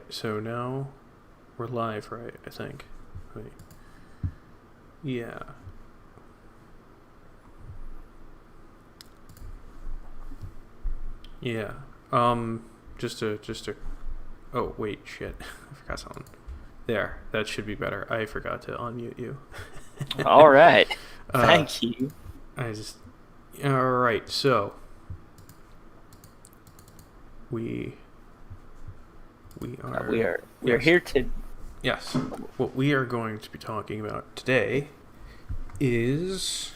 so now we're live, right? I think. Wait. Yeah. Yeah. Just a. Oh wait, shit! I forgot something. There, that should be better. I forgot to unmute you. All right. uh, Thank you. I just. All right, so we are. We are Yes. here to. Yes. What we are going to be talking about today is,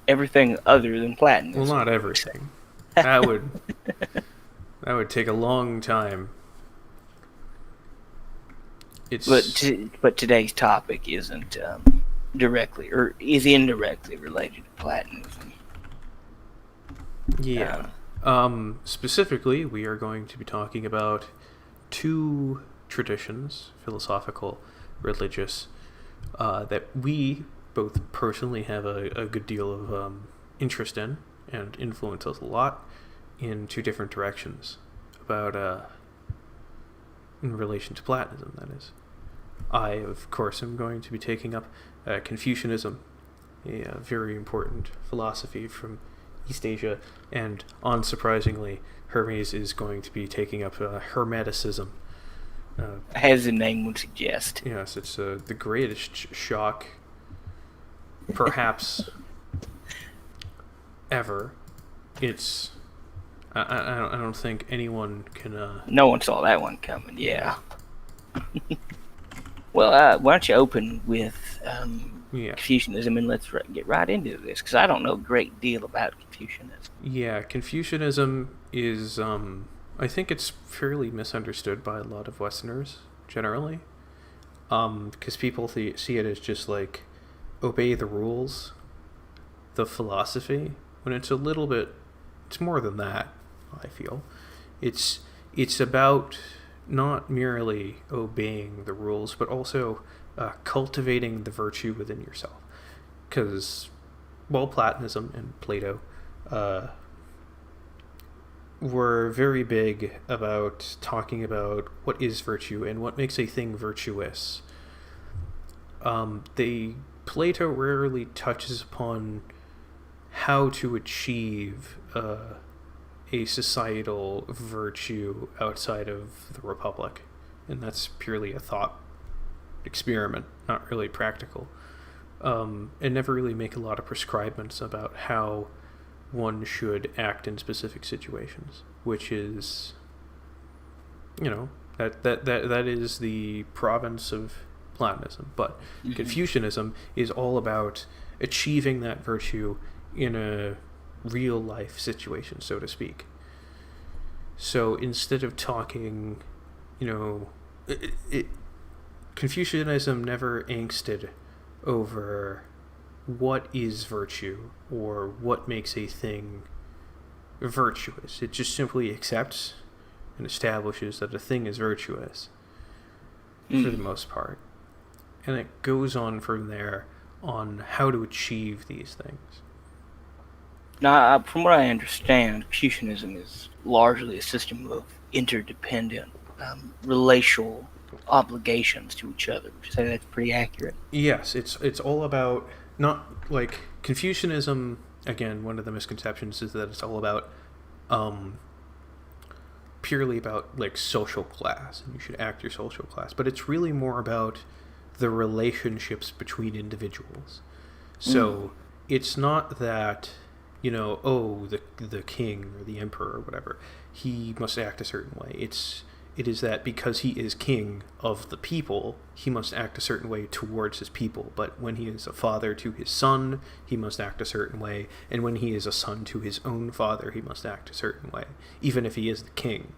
Everything other than platinum. well, not everything. That would take a long time. But today's topic isn't directly or is indirectly related to platonism. Yeah. Specifically, we are going to be talking about two traditions, philosophical, religious, that we both personally have a good deal of interest in and influence us a lot in two different directions about in relation to Platonism, that is. I, of course, am going to be taking up Confucianism, a very important philosophy from East Asia, and unsurprisingly, Hermes is going to be taking up Hermeticism. As the name would suggest. Yes, it's the greatest shock, perhaps, ever. It's I don't think anyone can. No one saw that one coming. Yeah. Well, why don't you open with Confucianism and let's get right into this, because I don't know a great deal about Confucianism. Yeah, Confucianism is, I think it's fairly misunderstood by a lot of Westerners, generally. Because people see it as just like, obey the rules, the philosophy, when it's it's more than that, I feel. It's about not merely obeying the rules, but also cultivating the virtue within yourself. Because while Platonism and Plato were very big about talking about what is virtue and what makes a thing virtuous, Plato rarely touches upon how to achieve a societal virtue outside of the Republic, and that's purely a thought experiment, not really practical. And never really make a lot of prescribements about how one should act in specific situations, which is, that is the province of Platonism. But Confucianism is all about achieving that virtue in a real life situation, so to speak. So instead of talking, Confucianism never angsted over what is virtue or what makes a thing virtuous. It just simply accepts and establishes that a thing is virtuous for the most part. And it goes on from there on how to achieve these things. Now, from what I understand, Confucianism is largely a system of interdependent relational obligations to each other. Would you say that's pretty accurate? Yes, it's all about, not like Confucianism. Again, one of the misconceptions is that it's all about purely about like social class, and you should act your social class. But it's really more about the relationships between individuals. So it's not that, the king or the emperor or whatever, he must act a certain way. It is that because he is king of the people, he must act a certain way towards his people. But when he is a father to his son, he must act a certain way. And when he is a son to his own father, he must act a certain way, even if he is the king.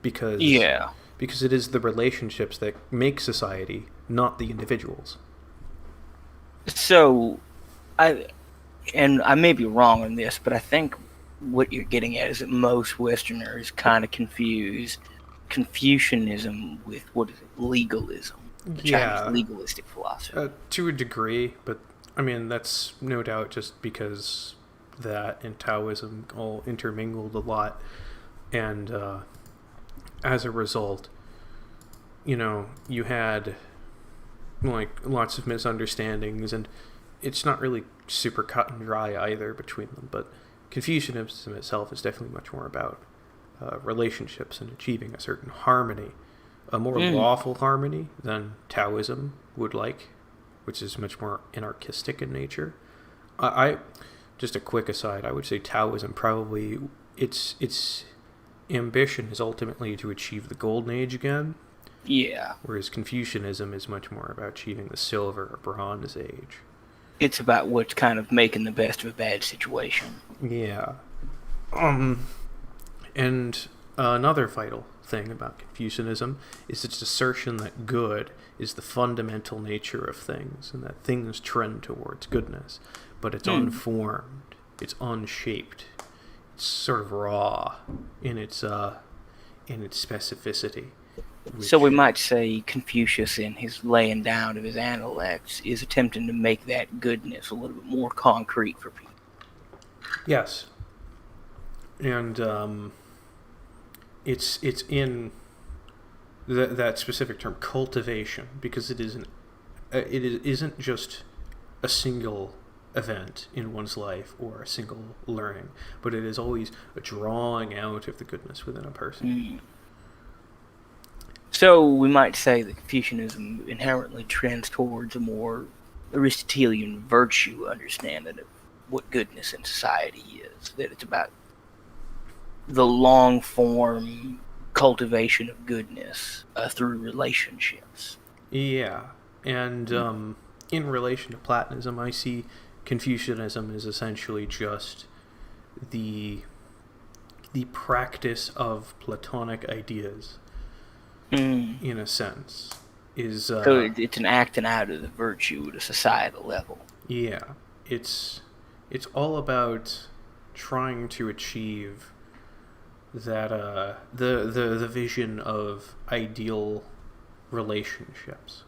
Because it is the relationships that make society, not the individuals. So, I may be wrong on this, but I think what you're getting at is that most Westerners kind of confuse Confucianism with legalism, the Chinese legalistic philosophy. To a degree, but I mean that's no doubt just because that and Taoism all intermingled a lot, and as a result, you had like lots of misunderstandings, and it's not really super cut and dry either between them. But Confucianism itself is definitely much more about relationships and achieving a certain harmony, a more lawful harmony than Taoism would like, which is much more anarchistic in nature. I just a quick aside, I would say Taoism probably its ambition is ultimately to achieve the golden age again. Yeah. Whereas Confucianism is much more about achieving the silver or bronze age. It's about what's kind of making the best of a bad situation. Yeah. And another vital thing about Confucianism is its assertion that good is the fundamental nature of things, and that things trend towards goodness. But it's unformed, it's unshaped, it's sort of raw in its specificity. So we might say Confucius, in his laying down of his Analects, is attempting to make that goodness a little bit more concrete for people. Yes. And it's in that specific term, cultivation, because it isn't just a single event in one's life or a single learning, but it is always a drawing out of the goodness within a person. So we might say that Confucianism inherently trends towards a more Aristotelian virtue understanding of what goodness in society is. That it's about the long-form cultivation of goodness through relationships. Yeah, and in relation to Platonism, I see Confucianism as essentially just the practice of Platonic ideas. In a sense, is so it's an acting out of the virtue at a societal level. Yeah, it's all about trying to achieve that the vision of ideal relationships.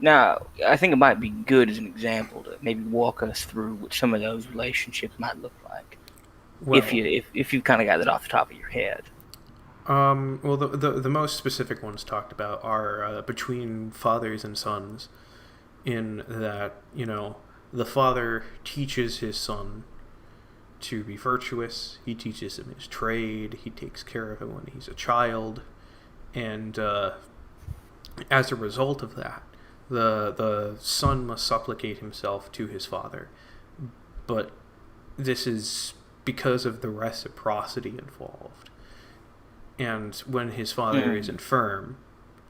Now, I think it might be good as an example to maybe walk us through what some of those relationships might look like, well, if you kind of got that off the top of your head. Well, the most specific ones talked about are between fathers and sons, in that, the father teaches his son to be virtuous, he teaches him his trade, he takes care of him when he's a child, and as a result of that, the son must supplicate himself to his father. But this is because of the reciprocity involved. And when his father is infirm,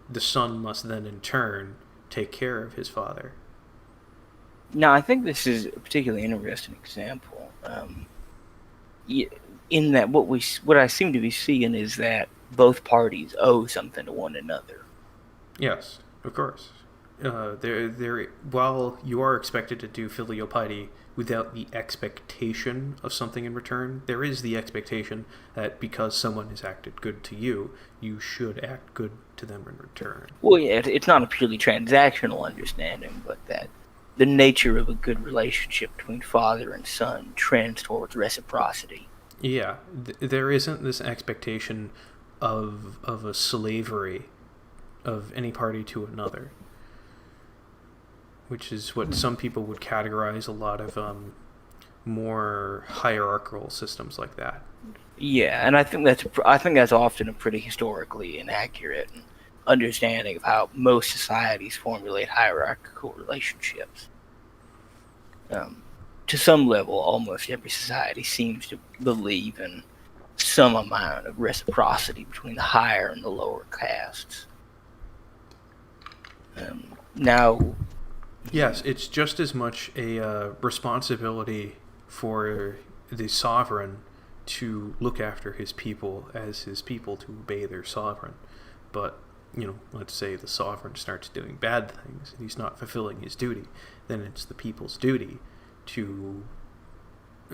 the son must then in turn take care of his father. Now, I think this is a particularly interesting example. In that what I seem to be seeing is that both parties owe something to one another. Yes, of course. While you are expected to do filial piety without the expectation of something in return, there is the expectation that because someone has acted good to you, you should act good to them in return. Well, yeah, it's not a purely transactional understanding, but that the nature of a good relationship between father and son trends towards reciprocity. Yeah, there isn't this expectation of a slavery of any party to another, which is what some people would categorize a lot of more hierarchical systems like that. Yeah, and I think that's often a pretty historically inaccurate understanding of how most societies formulate hierarchical relationships. To some level, almost every society seems to believe in some amount of reciprocity between the higher and the lower castes. Now, yes, it's just as much a responsibility for the sovereign to look after his people as his people to obey their sovereign. But, let's say the sovereign starts doing bad things and he's not fulfilling his duty, then it's the people's duty to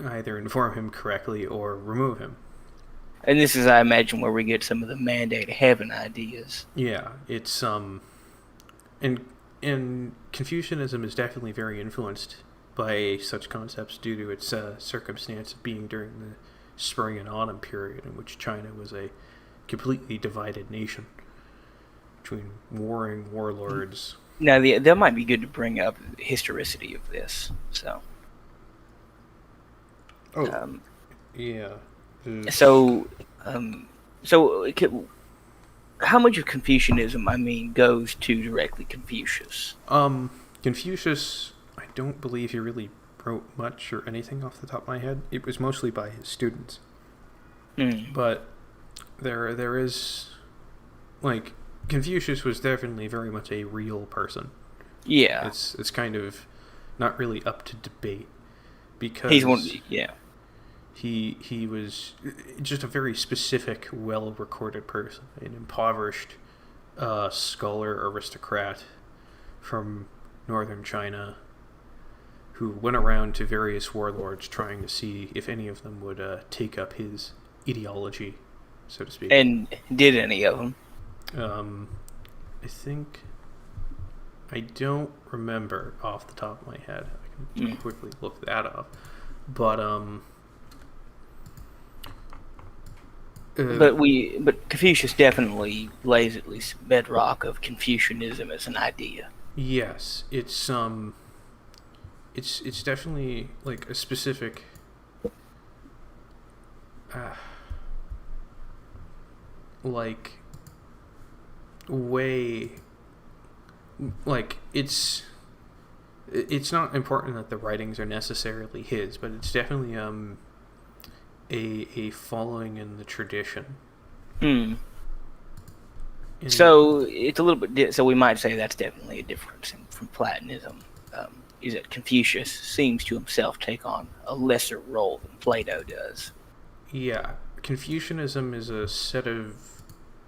either inform him correctly or remove him. And this is, I imagine, where we get some of the mandate of heaven ideas. Yeah, it's and Confucianism is definitely very influenced by such concepts due to its circumstance of being during the spring and autumn period, in which China was a completely divided nation between warring warlords. Now, that might be good to bring up the historicity of this. So, Oh, um, yeah. so, so how much of Confucianism, goes to directly Confucius? Confucius, I don't believe he really wrote much or anything off the top of my head. It was mostly by his students. But there is, like, Confucius was definitely very much a real person. Yeah. It's kind of not really up to debate because He's one. Yeah. he was just a very specific, well-recorded person, an impoverished scholar aristocrat from northern China who went around to various warlords trying to see if any of them would take up his ideology, so to speak. And did any of them? I think I don't remember off the top of my head. I can quickly look that up, but but Confucius definitely lays at least bedrock of Confucianism as an idea. yes, it's definitely like a specific like way, like it's not important that the writings are necessarily his, but it's definitely a following in the tradition. So it's a little bit. So we might say that's definitely a difference from Platonism. Is that Confucius seems to himself take on a lesser role than Plato does. Yeah, Confucianism is a set of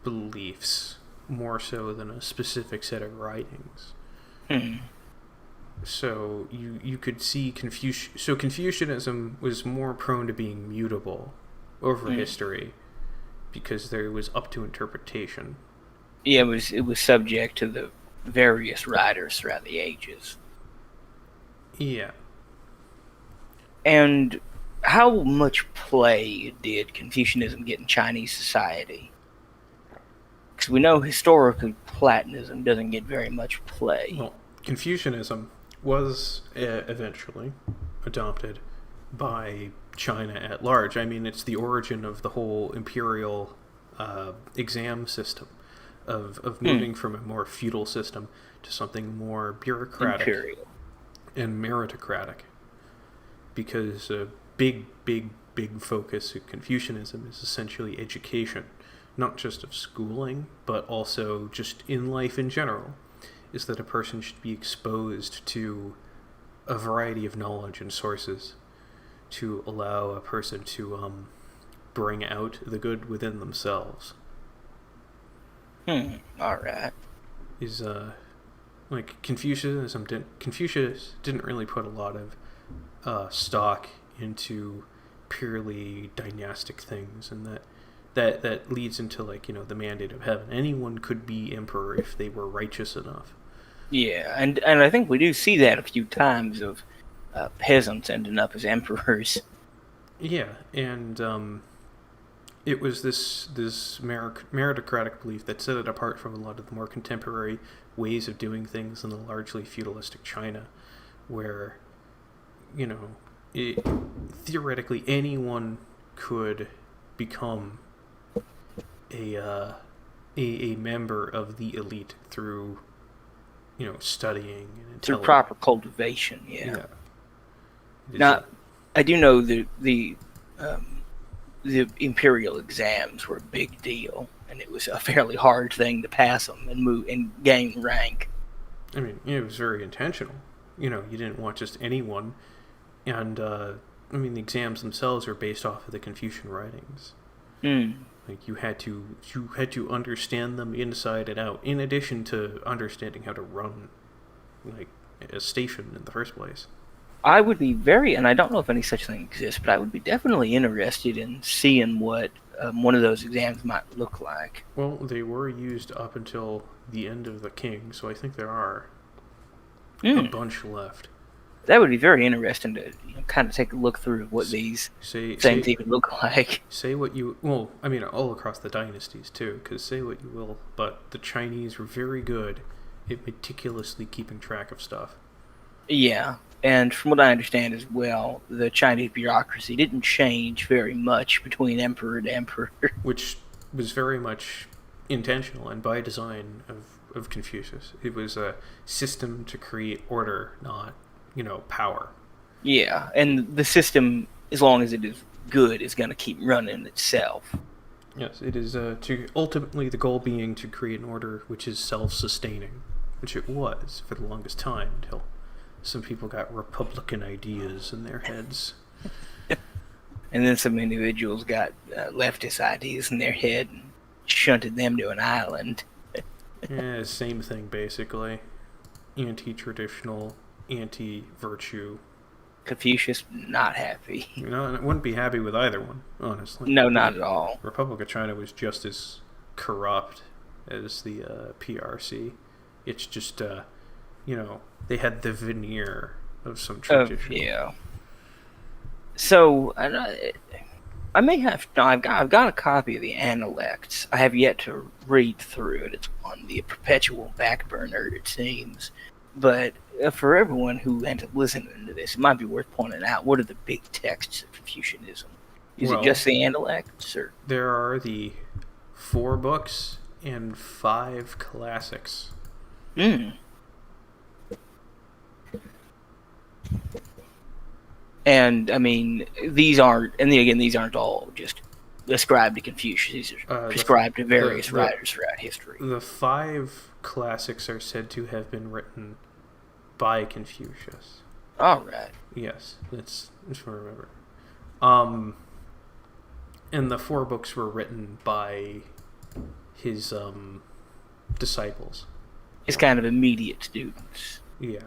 beliefs more so than a specific set of writings. So you could see Confucianism was more prone to being mutable over history because there was up to interpretation. Yeah, it was subject to the various writers throughout the ages. Yeah. And how much play did Confucianism get in Chinese society? Because we know historically Platonism doesn't get very much play. Well, Confucianism was eventually adopted by China at large. I mean, it's the origin of the whole imperial exam system of moving from a more feudal system to something more bureaucratic and meritocratic. Because a big focus of Confucianism is essentially education, not just of schooling, but also just in life in general, is that a person should be exposed to a variety of knowledge and sources to allow a person to bring out the good within themselves. All right. Is like Confucius didn't really put a lot of stock into purely dynastic things, and that leads into, like, the mandate of heaven. Anyone could be emperor if they were righteous enough. Yeah, and I think we do see that a few times of peasants ending up as emperors. Yeah, and it was this meritocratic belief that set it apart from a lot of the more contemporary ways of doing things in the largely feudalistic China, where theoretically anyone could become a member of the elite through studying and through proper cultivation. Yeah. Now, I do know the imperial exams were a big deal, and it was a fairly hard thing to pass them and move and gain rank. I mean, it was very intentional. You didn't want just anyone, and the exams themselves are based off of the Confucian writings. Like you had to understand them inside and out, in addition to understanding how to run like a station in the first place. I would be and I don't know if any such thing exists, but I would be definitely interested in seeing what one of those exams might look like. Well, they were used up until the end of the King, so I think there are a bunch left. That would be very interesting to kind of take a look through what these Say things even look like. say what you well, I mean, all across the dynasties too. Because say what you will, but the Chinese were very good at meticulously keeping track of stuff. Yeah, and from what I understand as well, the Chinese bureaucracy didn't change very much between emperor to emperor. Which was very much intentional and by design of Confucius. It was a system to create order, not, power. Yeah, and the system, as long as it is good, is going to keep running itself. Yes, it is to ultimately the goal being to create an order which is self-sustaining, which it was for the longest time until some people got Republican ideas in their heads. And then some individuals got leftist ideas in their head and shunted them to an island. Yeah, same thing basically. Anti-traditional, anti-virtue. Confucius, not happy. And I wouldn't be happy with either one, honestly. No, not at all. Republic of China was just as corrupt as the PRC. It's just, they had the veneer of some tradition. Yeah. So, I may have. No, I've got a copy of the Analects. I have yet to read through it. It's on the perpetual back burner, it seems. But for everyone who ends up listening to this, it might be worth pointing out what are the big texts of Confucianism. Is it just the Analects, or there are the 4 books and 5 classics. And I mean, these aren't all just ascribed to Confucius. These are prescribed to various writers throughout history. The 5 classics are said to have been written by Confucius. All right. Yes, that's what I remember. And the 4 books were written by his disciples. His kind of immediate students. Yeah.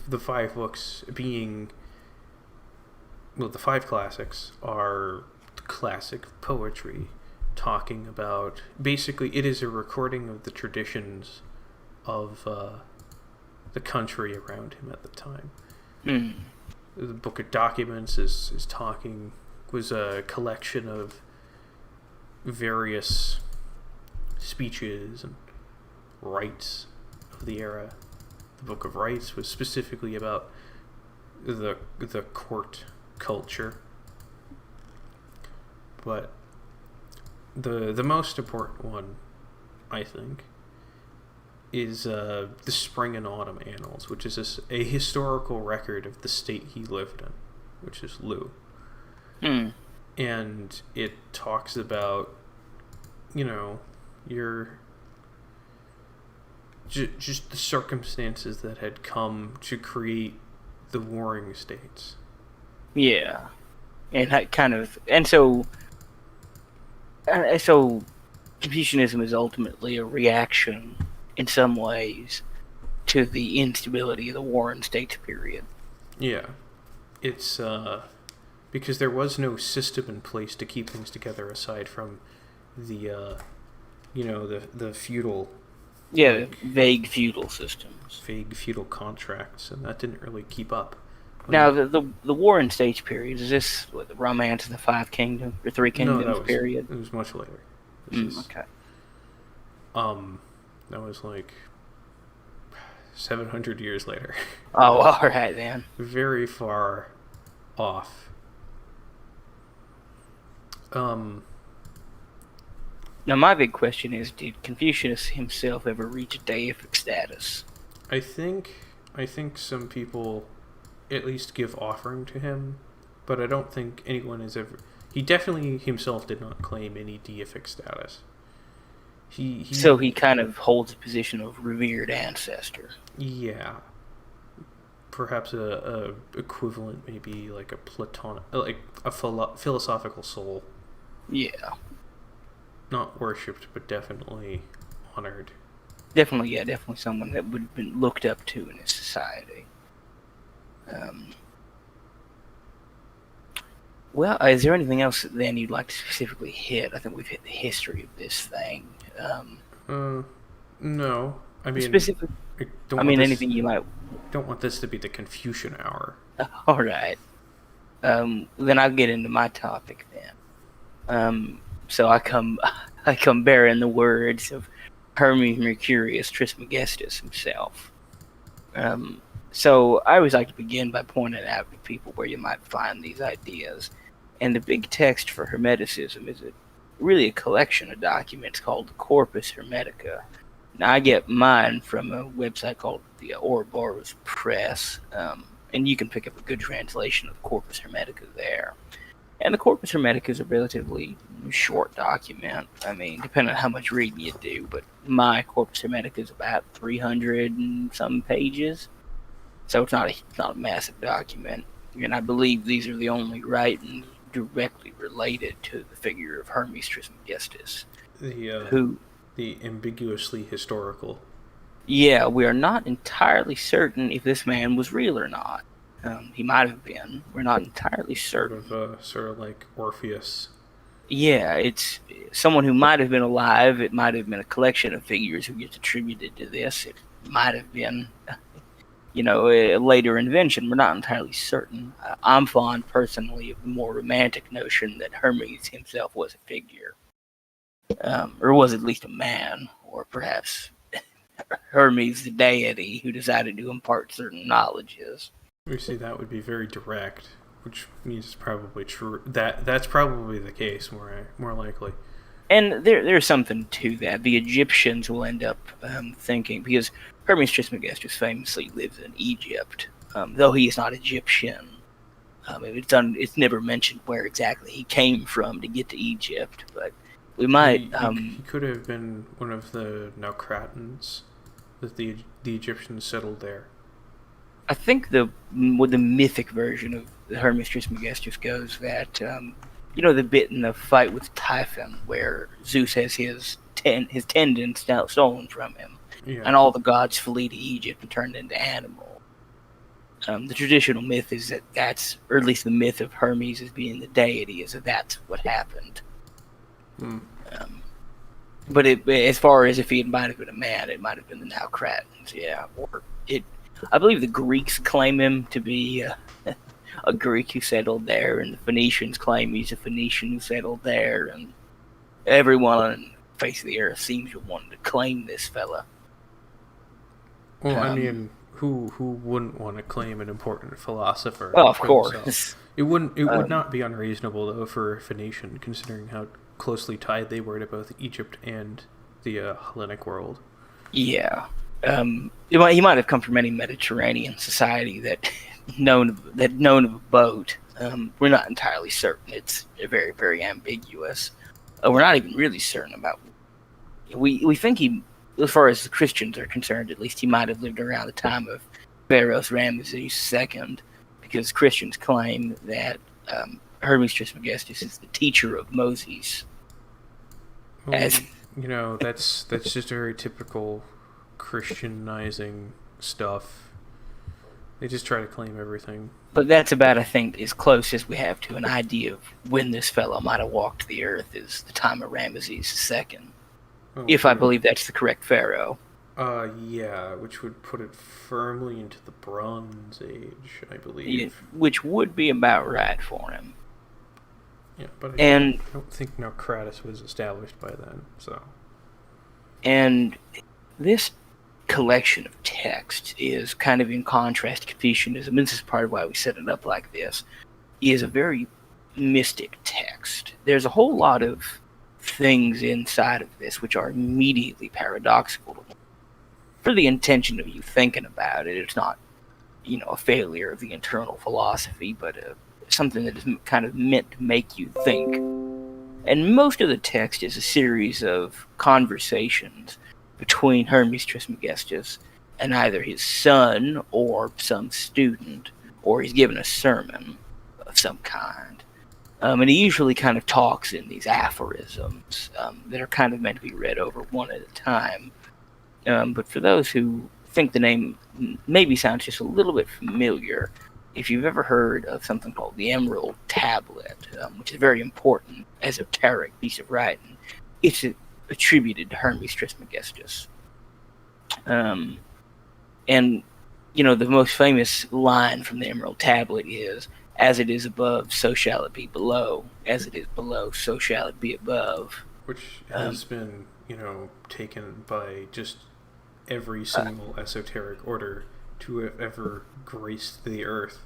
The 5 books being... Well, the 5 classics are classic poetry talking about... Basically, it is a recording of the traditions of the country around him at the time. The Book of Documents was a collection of various speeches and rites of the era. The Book of Rites was specifically about the court culture. But the most important one, I think, is the Spring and Autumn Annals, which is a historical record of the state he lived in, which is Lu. And it talks about, just the circumstances that had come to create the warring states. Yeah, and so Confucianism is ultimately a reaction, in some ways, to the instability of the Warring States period. Yeah, it's because there was no system in place to keep things together aside from the the feudal. Yeah, vague feudal systems. Vague feudal contracts, and that didn't really keep up. Now, the Warring States period, is this the Romance of the Five Kingdoms, or Three Kingdoms period? It was much later. Okay. That was like 700 years later. Oh, all right then. Very far off. Now, my big question is, did Confucius himself ever reach deific status? I think some people at least give offering to him, but I don't think anyone has ever... He definitely himself did not claim any deific status. So he kind of holds a position of revered ancestor. Yeah. Perhaps a equivalent, maybe like a Platonic... like a philosophical soul. Yeah. Not worshipped, but definitely honored. Definitely someone that would have been looked up to in his society. Well, is there anything else then you'd like to specifically hit? I think we've hit the history of this thing. No. I mean, Specific. don't I want mean, this. anything you might. Don't want this to be the Confucian hour. All right. Then I'll get into my topic then. So I come bearing the words of Hermes Mercurius Trismegistus himself. So I always like to begin by pointing out to people where you might find these ideas. And the big text for Hermeticism is really a collection of documents called the Corpus Hermetica. Now, I get mine from a website called the Ouroboros Press, and you can pick up a good translation of Corpus Hermetica there. And the Corpus Hermetica is a relatively short document. I mean, depending on how much reading you do, but my Corpus Hermetica is about 300 and some pages. So it's not a massive document. And I believe these are the only writings directly related to the figure of Hermes Trismegistus. The ambiguously historical. Yeah, we are not entirely certain if this man was real or not. He might have been. We're not entirely certain. Sort of like Orpheus. Yeah, it's someone who might have been alive. It might have been a collection of figures who gets attributed to this. It might have been, a later invention. We're not entirely certain. I'm fond, personally, of the more romantic notion that Hermes himself was a figure. Or was at least a man, or perhaps Hermes the deity who decided to impart certain knowledges. We see that would be very direct, which means it's probably true. That's probably the case, more likely. And there's something to that. The Egyptians will end up thinking, because Hermes Trismegistus famously lives in Egypt, though he is not Egyptian. It's never mentioned where exactly he came from to get to Egypt, but we might. He could have been one of the Naucratans that the Egyptians settled there. I think the mythic version of the Hermes Trismegistus goes that the bit in the fight with Typhon where Zeus has his tendons stolen from him, and all the gods flee to Egypt and turn into animals. The traditional myth is that's, or at least the myth of Hermes as being the deity, is that that's what happened. But as far as if he might have been a man, it might have been the Naucratans, or it. I believe the Greeks claim him to be a Greek who settled there, and the Phoenicians claim he's a Phoenician who settled there, and everyone on the face of the earth seems to want to claim this fella. Well, I mean, who wouldn't want to claim an important philosopher? Well, of course. It would not be unreasonable, though, for a Phoenician, considering how closely tied they were to both Egypt and the Hellenic world. Yeah. He might have come from any Mediterranean society that known of a boat. We're not entirely certain. It's very, very ambiguous. We're not even really certain about. We think he, as far as the Christians are concerned, at least he might have lived around the time of Pharaoh Ramesses II, because Christians claim that Hermes Trismegistus is the teacher of Moses. Well, that's just very typical Christianizing stuff. They just try to claim everything. But that's about, I think, as close as we have to an idea of when this fellow might have walked the earth, is the time of Ramesses II. If I believe that's the correct pharaoh. Yeah, which would put it firmly into the Bronze Age, I believe. Which would be about right for him. Yeah, but I don't think Naucratis was established by then, so. And this collection of texts is kind of in contrast to Confucianism. This is part of why we set it up like this. Is a very mystic text. There's a whole lot of things inside of this which are immediately paradoxical to me. For the intention of you thinking about it, it's not, a failure of the internal philosophy, but something that is kind of meant to make you think. And most of the text is a series of conversations between Hermes Trismegistus and either his son or some student, or he's given a sermon of some kind. And he usually kind of talks in these aphorisms that are kind of meant to be read over one at a time. But for those who think the name maybe sounds just a little bit familiar, if you've ever heard of something called the Emerald Tablet, which is a very important esoteric piece of writing, it's attributed to Hermes Trismegistus. And the most famous line from the Emerald Tablet is, "As it is above, so shall it be below. As it is below, so shall it be above." Which has been, taken by just every single esoteric order to have ever graced the earth,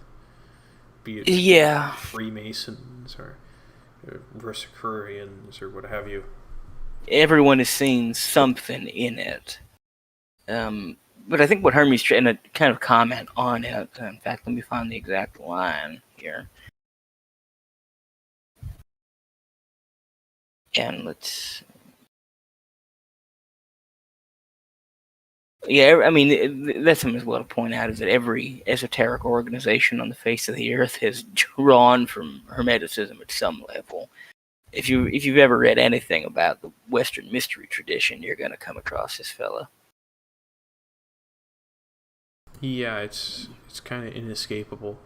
be it Yeah, Freemasons or Rosicrucians or what have you. everyone has seen something in it. But I think what Hermes trying to kind of comment on it. In fact, let me find the exact line here. And let's. Yeah, I mean, that's something as well to point out, is that every esoteric organization on the face of the earth has drawn from Hermeticism at some level. If you've ever read anything about the Western mystery tradition, you're going to come across this fella. Yeah, it's kind of inescapable.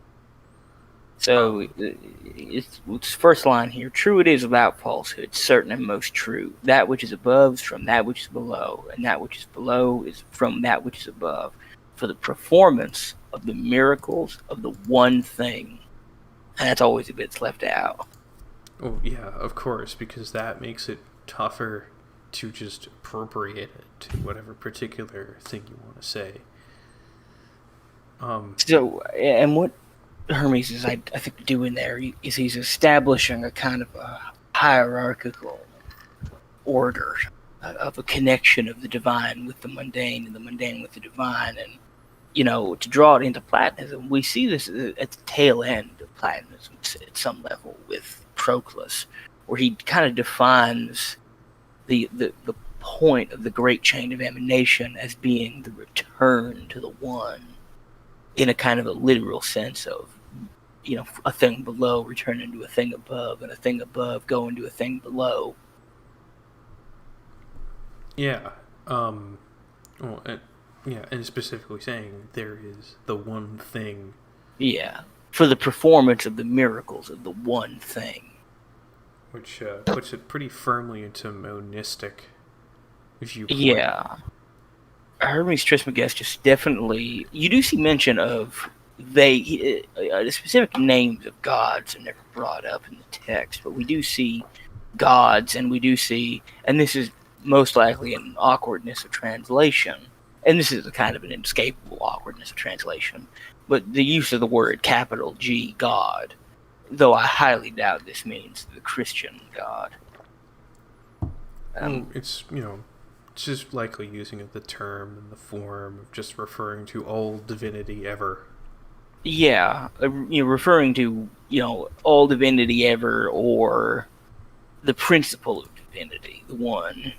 So it's first line here. "True it is without falsehood, certain and most true. That which is above is from that which is below, and that which is below is from that which is above, for the performance of the miracles of the one thing." And that's always a bit's left out. Oh yeah, of course, because that makes it tougher to just appropriate it to whatever particular thing you want to say. So, and what Hermes is, I think, doing there is he's establishing a kind of a hierarchical order of a connection of the divine with the mundane and the mundane with the divine. And, to draw it into Platonism, we see this at the tail end of Platonism at some level with Proclus, where he kind of defines the point of the great chain of emanation as being the return to the one, in a kind of a literal sense of, a thing below returning to a thing above, and a thing above going to a thing below. Yeah. Well, and specifically saying there is the one thing. Yeah, for the performance of the miracles of the one thing. Which puts it pretty firmly into monistic viewpoint. Yeah. Hermes Trismegistus definitely. You do see mention of the specific names of gods are never brought up in the text, but we do see gods, and we do see, and this is most likely an awkwardness of translation, and this is a kind of an inescapable awkwardness of translation, but the use of the word capital G, God, though I highly doubt this means the Christian God. It's it's just likely using the term in the form of just referring to all divinity ever. Yeah, referring to all divinity ever, or the principle of divinity, the one.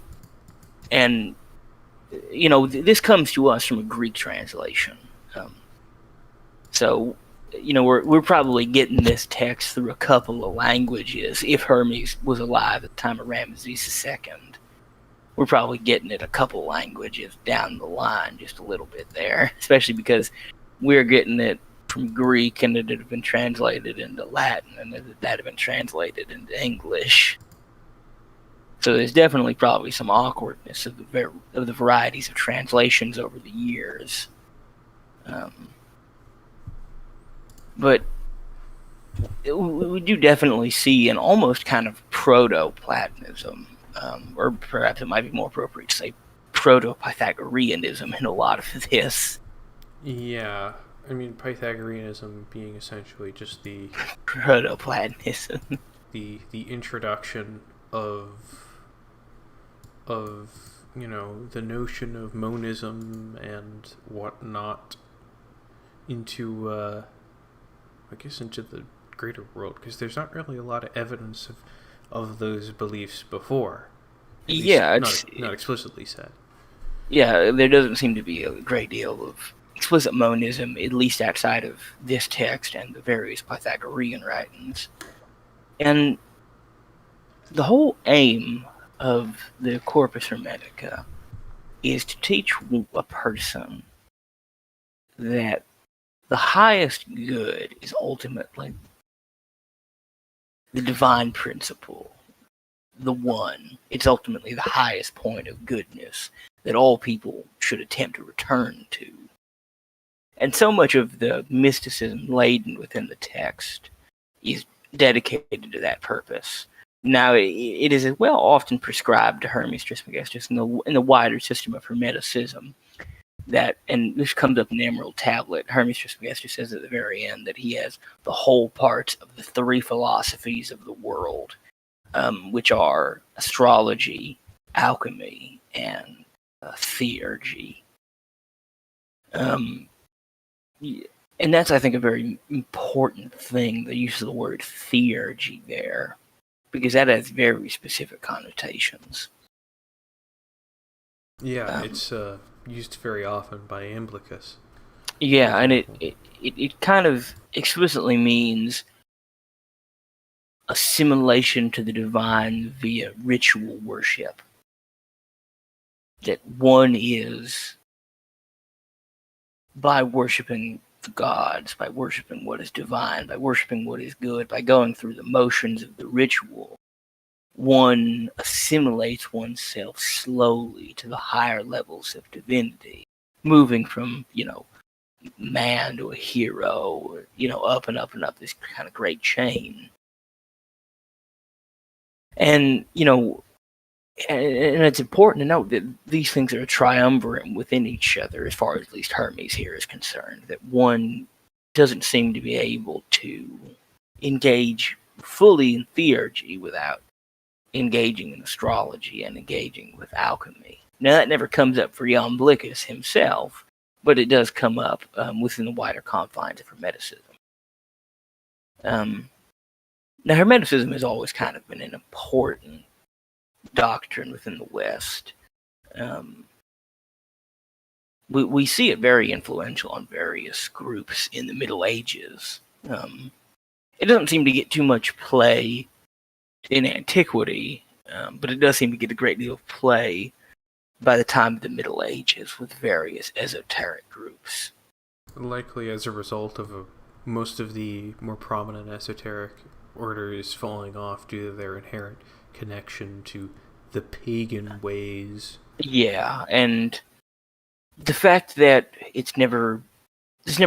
And this comes to us from a Greek translation. So we're probably getting this text through a couple of languages. If Hermes was alive at the time of Ramesses II, we're probably getting it a couple languages down the line, just a little bit there, especially because we're getting it from Greek, and it had been translated into Latin, and that had been translated into English. So there's definitely probably some awkwardness of the varieties of translations over the years. But we do definitely see an almost kind of proto-Platonism, or perhaps it might be more appropriate to say proto-Pythagoreanism in a lot of this. Yeah, I mean Pythagoreanism being essentially just the proto-Platonism. the introduction of the notion of monism and whatnot into into the greater world, because there's not really a lot of evidence of those beliefs before. Yeah, not explicitly said. Yeah, there doesn't seem to be a great deal of explicit monism, at least outside of this text and the various Pythagorean writings. And the whole aim of the Corpus Hermetica is to teach a person that the highest good is ultimately the divine principle, the one. It's ultimately the highest point of goodness. that all people should attempt to return to. And so much of the mysticism laden within the text is dedicated to that purpose. Now, it is as well often prescribed to Hermes Trismegistus in the wider system of Hermeticism that, and this comes up in the Emerald Tablet, Hermes Trismegistus says at the very end that he has the whole parts of the three philosophies of the world, which are astrology, alchemy, and theurgy. And that's, I think, a very important thing, the use of the word theurgy there, because that has very specific connotations. Yeah, it's used very often by Iamblichus. Yeah, and it kind of explicitly means assimilation to the divine via ritual worship. That one is, by worshiping the gods, by worshiping what is divine, by worshiping what is good, by going through the motions of the ritual, one assimilates oneself slowly to the higher levels of divinity, moving from, man to a hero, up and up and up this kind of great chain. And, and it's important to note that these things are a triumvirate within each other, as far as at least Hermes here is concerned, that one doesn't seem to be able to engage fully in theurgy without engaging in astrology and engaging with alchemy. Now, that never comes up for Iamblichus himself, but it does come up within the wider confines of Hermeticism. Now, Hermeticism has always kind of been an important doctrine within the West. We see it very influential on various groups in the Middle Ages. It doesn't seem to get too much play in antiquity, but it does seem to get a great deal of play by the time of the Middle Ages with various esoteric groups. Likely as a result of most of the more prominent esoteric orders falling off due to their inherent connection to the pagan ways. Yeah, and the fact that there's never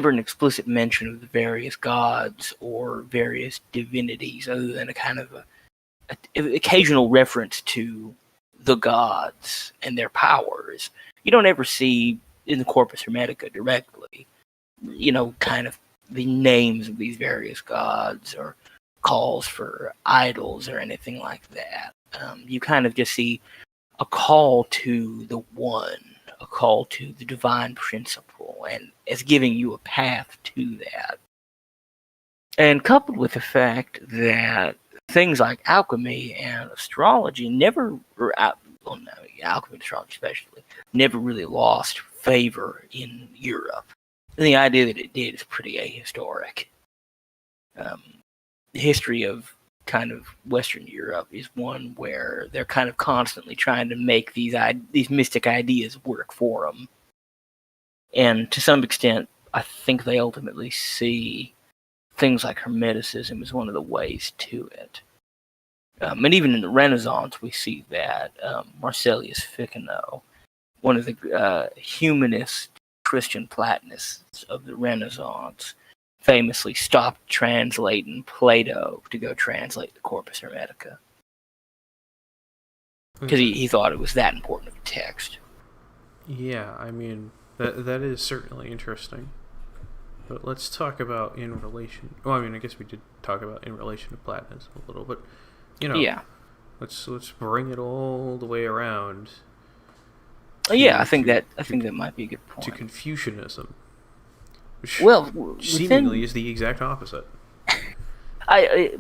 an explicit mention of the various gods or various divinities other than a kind of an occasional reference to the gods and their powers. You don't ever see in the Corpus Hermetica directly, kind of the names of these various gods or calls for idols or anything like that. You kind of just see a call to the one, a call to the divine principle, and as giving you a path to that. And coupled with the fact that things like alchemy and astrology alchemy and astrology especially, never really lost favor in Europe. And the idea that it did is pretty ahistoric. The history of kind of Western Europe is one where they're kind of constantly trying to make these mystic ideas work for them. And to some extent, I think they ultimately see things like Hermeticism as one of the ways to it. And even in the Renaissance, we see that Marcellius Ficino, one of the humanist Christian Platonists of the Renaissance, famously stopped translating Plato to go translate the Corpus Hermetica. Because he thought it was that important of a text. Yeah, I mean, that is certainly interesting. But let's talk about in relation... Well, I mean, I guess we did talk about in relation to Platonism a little, but, yeah. Let's bring it all the way around. I think that might be a good point. To Confucianism. Which seemingly is the exact opposite.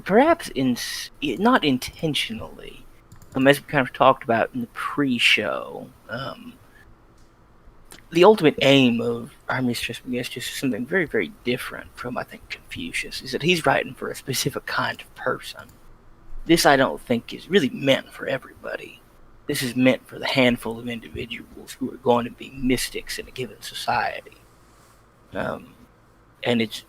Perhaps not intentionally, as we kind of talked about in the pre-show. The ultimate aim of Hermes Trismegistus is something very, very different from, I think, Confucius. Is that he's writing for a specific kind of person. This, I don't think, is really meant for everybody. This is meant for the handful of individuals who are going to be mystics in a given society. And it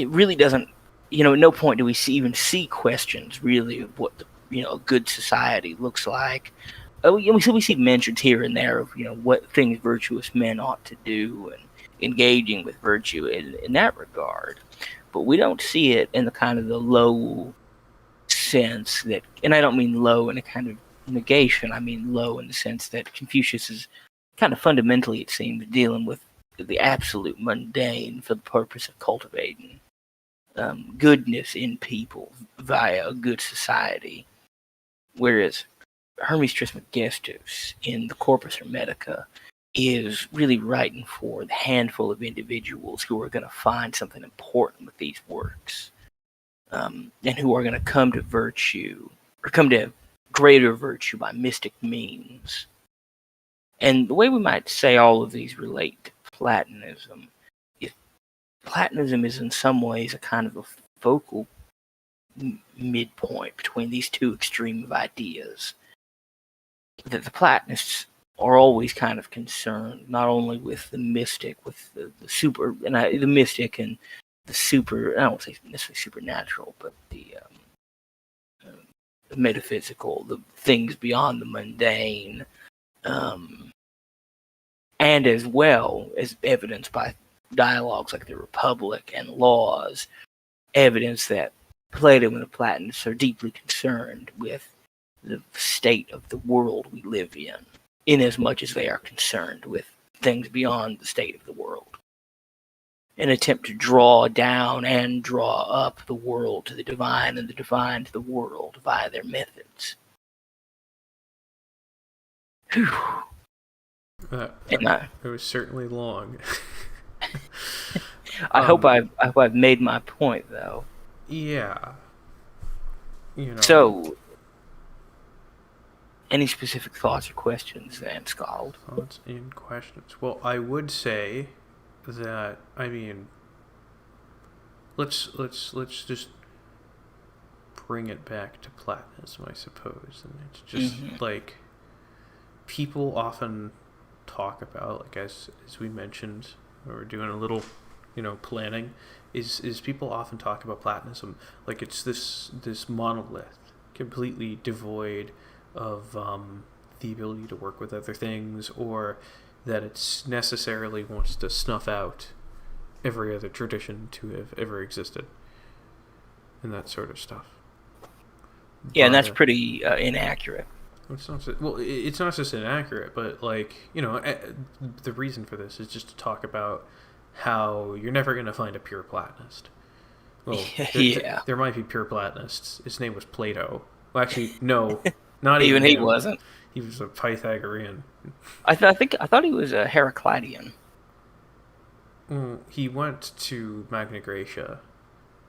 really doesn't, at no point do we even see questions really of what a good society looks like, we see mentions here and there of what things virtuous men ought to do and engaging with virtue in that regard, but we don't see it in the kind of the low sense that, and I don't mean low in a kind of negation. I mean low in the sense that Confucius is kind of fundamentally, it seems, dealing with the absolute mundane for the purpose of cultivating goodness in people via a good society, whereas Hermes Trismegistus in the Corpus Hermetica is really writing for the handful of individuals who are going to find something important with these works, and who are going to come to virtue, or come to greater virtue by mystic means. And the way we might say all of these relate to Platonism, if Platonism is in some ways a kind of a focal midpoint between these two extreme of ideas, that the Platonists are always kind of concerned not only with the mystic, with the super, and the mystic and the super, I don't say necessarily supernatural, but the metaphysical, the things beyond the mundane, and as well as evidenced by dialogues like the Republic and Laws, evidence that Plato and the Platonists are deeply concerned with the state of the world we live in as much as they are concerned with things beyond the state of the world. An attempt to draw down and draw up the world to the divine and the divine to the world via their methods. Whew. It was certainly long. I hope I've made my point, though. Yeah. So, any specific thoughts or questions, then, Scald? Thoughts and questions. Well, I would say that, I mean, let's just bring it back to Platonism, I suppose, and it's just like people often talk about, like as we mentioned, when we're doing a little, planning, is people often talk about Platonism like it's this monolith, completely devoid of the ability to work with other things, or that it's necessarily wants to snuff out every other tradition to have ever existed, and that sort of stuff. Yeah, and that's pretty inaccurate. It's not just inaccurate, but the reason for this is just to talk about how you're never going to find a pure Platonist. Well, there might be pure Platonists. His name was Plato. Well, actually, no, not even he him. wasn't. He was a Pythagorean. I thought he was a Heraclitean. He went to Magna Graecia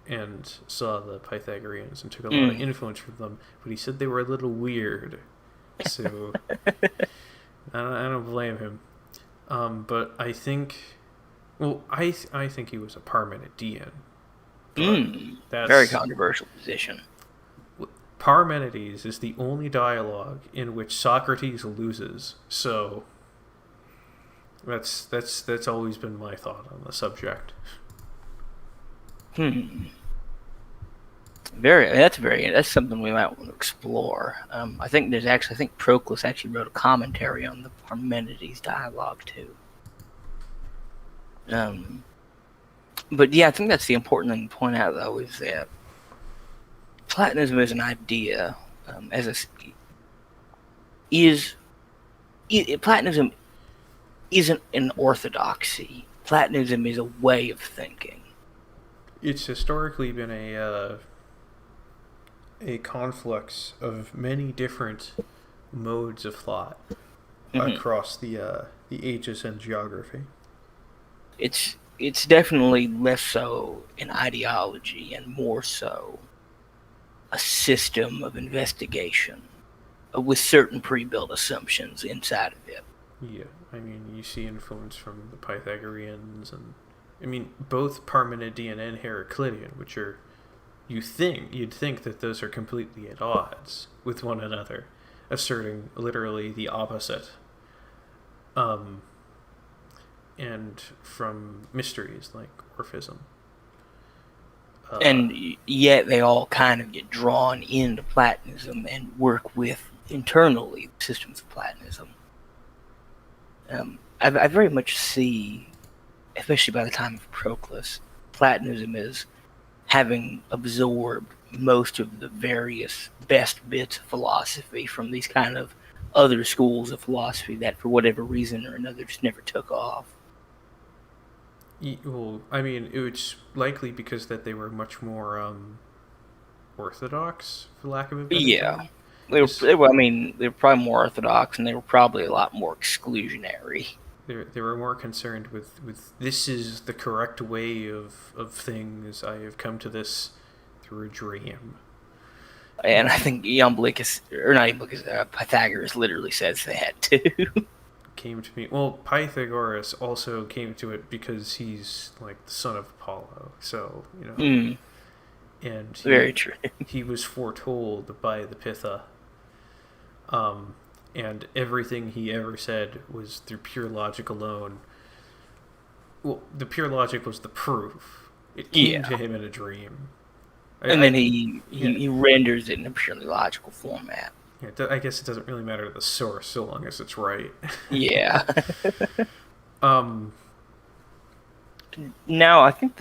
and saw the Pythagoreans and took a lot of influence from them, but he said they were a little weird. So I don't blame him. But I think, I think he was a Parmenidean. That's very controversial position. Parmenides is the only dialogue in which Socrates loses. So that's always been my thought on the subject. That's something we might want to explore. I think Proclus actually wrote a commentary on the Parmenides dialogue too. But yeah, I think that's the important thing to point out, though, is that Platonism as an idea, Platonism isn't an orthodoxy. Platonism is a way of thinking. It's historically been a conflux of many different modes of thought across the ages and geography. It's definitely less so an ideology and more so a system of investigation with certain pre-built assumptions inside of it. Yeah, I mean, you see influence from the Pythagoreans, and I mean both Parmenidean and Heraclitean, which are you'd think that those are completely at odds with one another, asserting literally the opposite. And from mysteries like Orphism. And yet they all kind of get drawn into Platonism and work with internally systems of Platonism. I very much see, especially by the time of Proclus, Platonism as having absorbed most of the various best bits of philosophy from these kind of other schools of philosophy that, for whatever reason or another, just never took off. Well, I mean, it was likely because that they were much more orthodox, for lack of a better Yeah, term. I mean, they were probably more orthodox, and they were probably a lot more exclusionary. They were more concerned with this is the correct way of things. I have come to this through a dream. And I think Pythagoras literally says that too. Came to me. Well, Pythagoras also came to it because he's like the son of Apollo. So and Very true. He was foretold by the Pitha. And everything he ever said was through pure logic alone. Well, the pure logic was the proof. It came to him in a dream. Then he renders it in a purely logical format. Yeah, I guess it doesn't really matter the source so long as it's right. Yeah. Now I think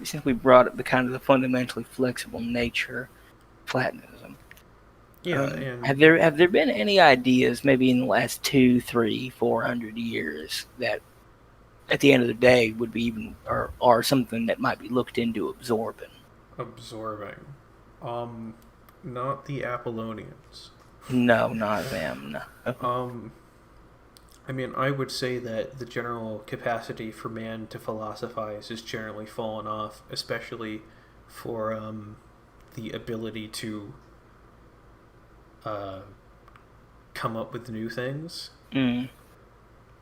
since we brought up the kind of the fundamentally flexible nature of Platonism. Yeah. Have there been any ideas, maybe in the last 200, 300, 400 years, that at the end of the day would be even or something that might be looked into absorbing? Absorbing. Not the Apollonians. No, not them. No. I mean, I would say that the general capacity for man to philosophize has generally fallen off, especially for the ability to come up with new things. Though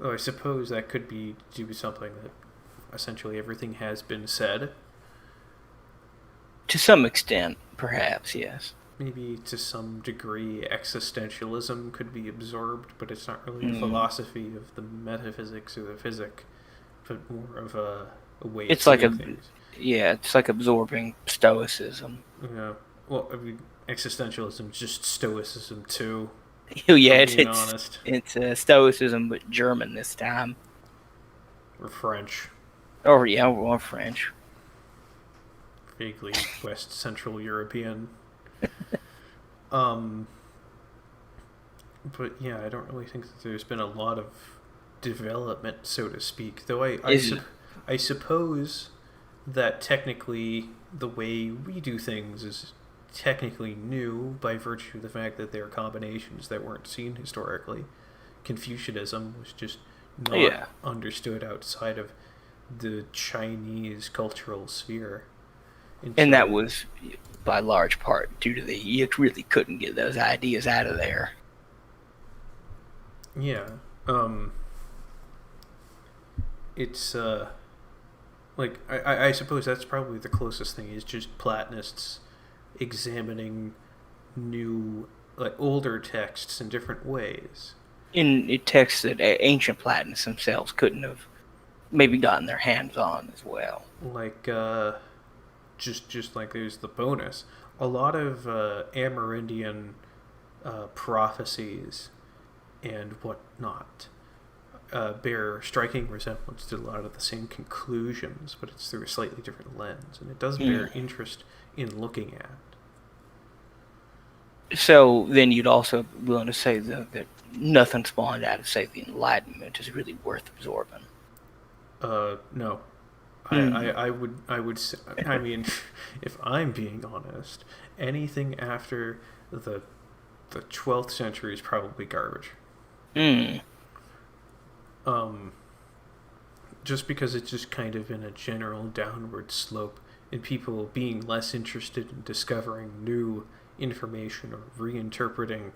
I suppose that could be due to something that essentially everything has been said. To some extent, perhaps, yes. Maybe to some degree existentialism could be absorbed, but it's not really a philosophy of the metaphysics or the physic, but more of a way it's of like seeing things. Yeah, it's like absorbing Stoicism. Yeah. Well, I mean, existentialism is just Stoicism too. Yeah, it's Stoicism, but German this time. Or French. Or French. Vaguely West Central European. But yeah, I don't really think that there's been a lot of development, so to speak. Though I suppose that technically the way we do things is technically new by virtue of the fact that there are combinations that weren't seen historically. Confucianism was just not understood outside of the Chinese cultural sphere. And that was by large part due to you really couldn't get those ideas out of there. Yeah. It's like I suppose that's probably the closest thing is just Platonists examining new, like, older texts in different ways. In texts that ancient Platonists themselves couldn't have maybe gotten their hands on as well. Like just like there's the bonus. A lot of Amerindian prophecies and whatnot bear striking resemblance to a lot of the same conclusions, but it's through a slightly different lens, and it does bear interest in looking at. So then you'd also be willing to say that nothing spawned out of, say, the Enlightenment is really worth absorbing. No. I would say, I mean, if I'm being honest, anything after the 12th century is probably garbage. Just because it's just kind of in a general downward slope in people being less interested in discovering new information or reinterpreting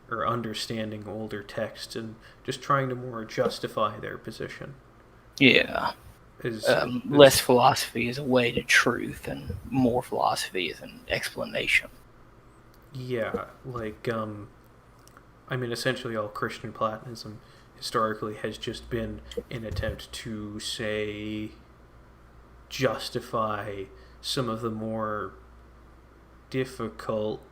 or understanding older texts and just trying to more justify their position. Yeah. Less philosophy is a way to truth, and more philosophy is an explanation. Yeah, like, I mean, essentially all Christian Platonism historically has just been an attempt to, say, justify some of the more difficult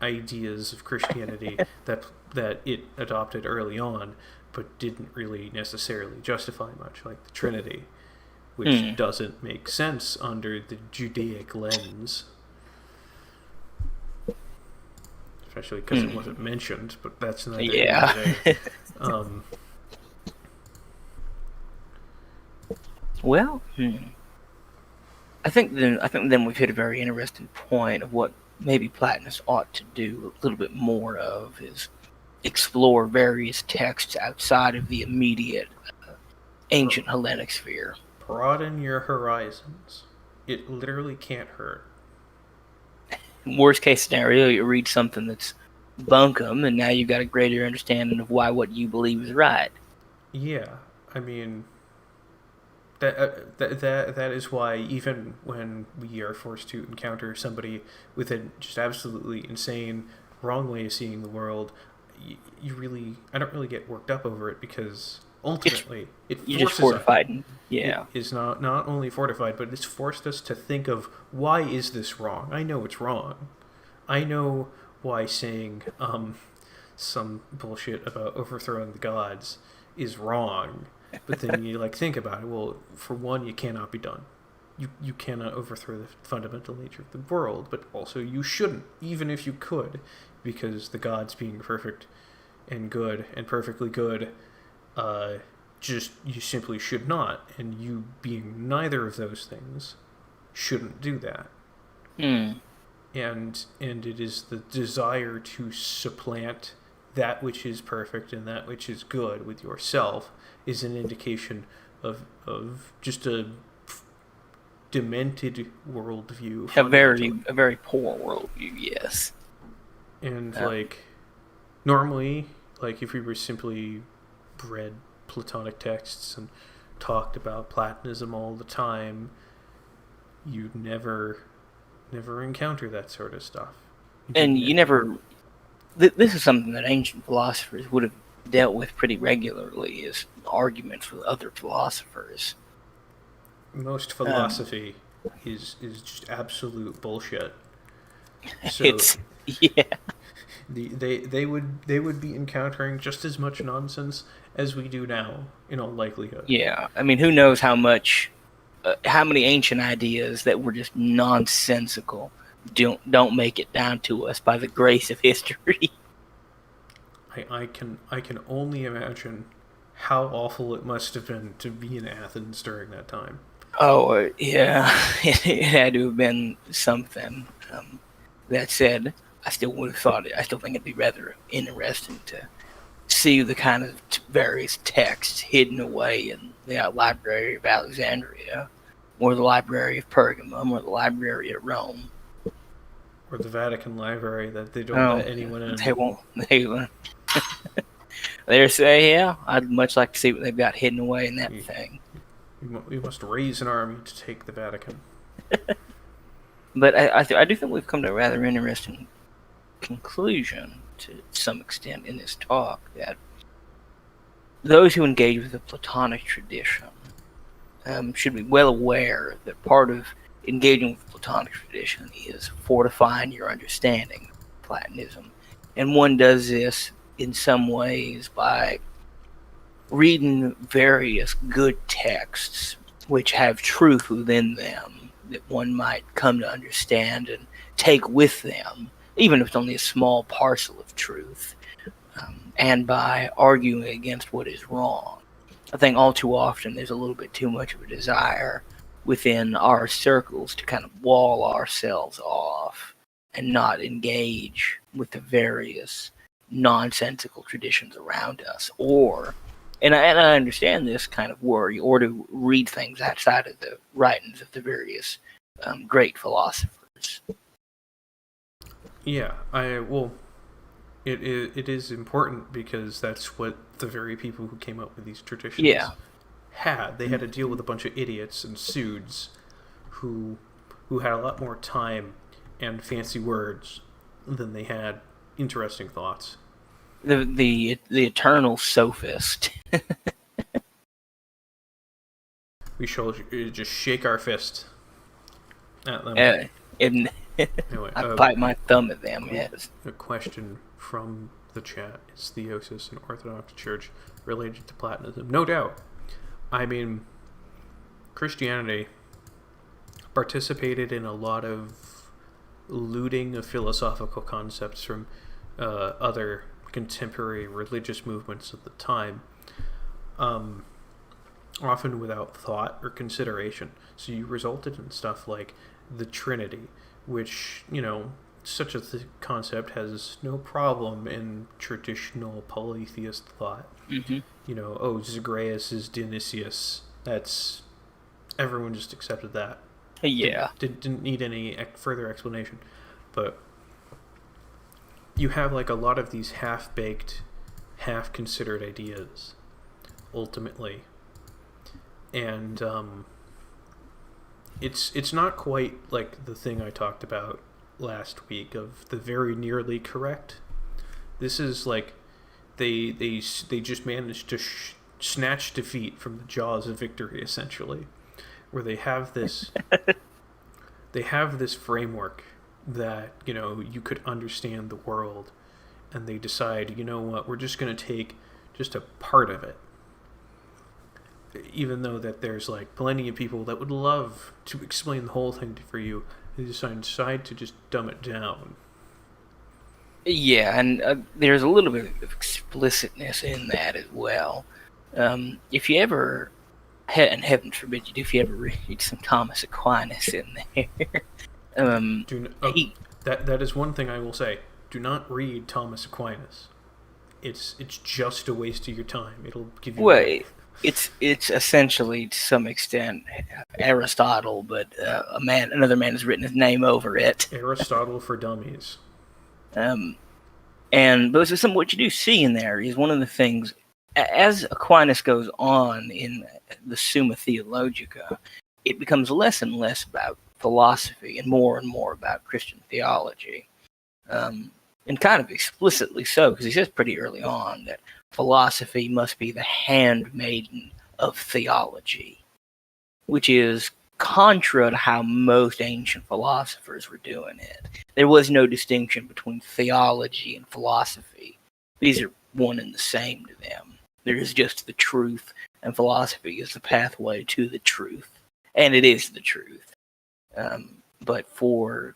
ideas of Christianity that it adopted early on, but didn't really necessarily justify much, like the Trinity, which doesn't make sense under the Judaic lens, especially because it wasn't mentioned. But that's neither here nor there. Well, I think then we've hit a very interesting point of what maybe Platonists ought to do a little bit more of is explore various texts outside of the immediate ancient Hellenic sphere. Broaden your horizons. It literally can't hurt. Worst case scenario, you read something that's bunkum, and now you've got a greater understanding of why what you believe is right. Yeah, I mean, that is why even when we are forced to encounter somebody with a just absolutely insane wrong way of seeing the world, I don't really get worked up over it, because ultimately you're just fortified. Yeah, it is not only fortified, but it's forced us to think of, why is this wrong? I know it's wrong. I know why saying some bullshit about overthrowing the gods is wrong. But then you think about it. Well, for one, you cannot be done. You cannot overthrow the fundamental nature of the world, but also you shouldn't, even if you could, because the gods being perfect and good and perfectly good, you simply should not, and you being neither of those things shouldn't do that. And it is the desire to supplant that which is perfect and that which is good with yourself is an indication of just a demented worldview. A very poor worldview, yes. And normally, if we were simply read Platonic texts and talked about Platonism all the time, you'd never encounter that sort of stuff. And you never... This is something that ancient philosophers would have dealt with pretty regularly, is arguments with other philosophers. Most philosophy is just absolute bullshit. So they would be encountering just as much nonsense as we do now, in all likelihood. Yeah, I mean, who knows how many ancient ideas that were just nonsensical don't make it down to us by the grace of history. I can only imagine how awful it must have been to be in Athens during that time. Oh, yeah, it had to have been something. That said, I still think it'd be rather interesting to see the kind of various texts hidden away in the Library of Alexandria, or the Library of Pergamum, or the Library of Rome. Or the Vatican Library that they don't let anyone in. They won't. They say, yeah, I'd much like to see what they've got hidden away in that thing. We must raise an army to take the Vatican. But I do think we've come to a rather interesting conclusion, to some extent, in this talk, that those who engage with the Platonic tradition should be well aware that part of engaging with the Platonic tradition is fortifying your understanding of Platonism. And one does this in some ways by reading various good texts which have truth within them that one might come to understand and take with them, even if it's only a small parcel of truth, and by arguing against what is wrong. I think all too often there's a little bit too much of a desire within our circles to kind of wall ourselves off and not engage with the various nonsensical traditions around us, and I understand this kind of worry, or to read things outside of the writings of the various great philosophers. Yeah, it is important, because that's what the very people who came up with these traditions had. They had to deal with a bunch of idiots and pseuds who had a lot more time and fancy words than they had interesting thoughts. The eternal sophist. We shall just shake our fist at them. Anyway, I bite my thumb at them. Yes. a question from the chat: is theosis an Orthodox Church related to Platonism? No doubt. I mean, Christianity participated in a lot of looting of philosophical concepts from other contemporary religious movements of the time, often without thought or consideration. So you resulted in stuff like the Trinity, which, such a concept has no problem in traditional polytheist thought. Zagreus is Dionysius. That's everyone just accepted that. Yeah. Didn't need any further explanation. But you have like a lot of these half-baked, half-considered ideas, ultimately. And it's not quite like the thing I talked about last week of the very nearly correct. This is like they just managed to snatch defeat from the jaws of victory, essentially, where they have this framework that you could understand the world, and they decide, what, we're just going to take just a part of it, even though that there's like plenty of people that would love to explain the whole thing for you. They decide to just dumb it down. Yeah, and there's a little bit of explicitness in that as well. If you ever, and heaven forbid you do, if you ever read some Thomas Aquinas in there, that is one thing I will say. Do not read Thomas Aquinas. It's just a waste of your time. It'll give you. Well, it's essentially to some extent Aristotle, but another man has written his name over it. Aristotle for dummies. But what you do see in there is one of the things, as Aquinas goes on in the Summa Theologica, it becomes less and less about philosophy and more about Christian theology. And kind of explicitly so, because he says pretty early on that philosophy must be the handmaiden of theology, which is contra to how most ancient philosophers were doing it. There was no distinction between theology and philosophy. These are one and the same to them. There is just the truth, and philosophy is the pathway to the truth. And it is the truth. But for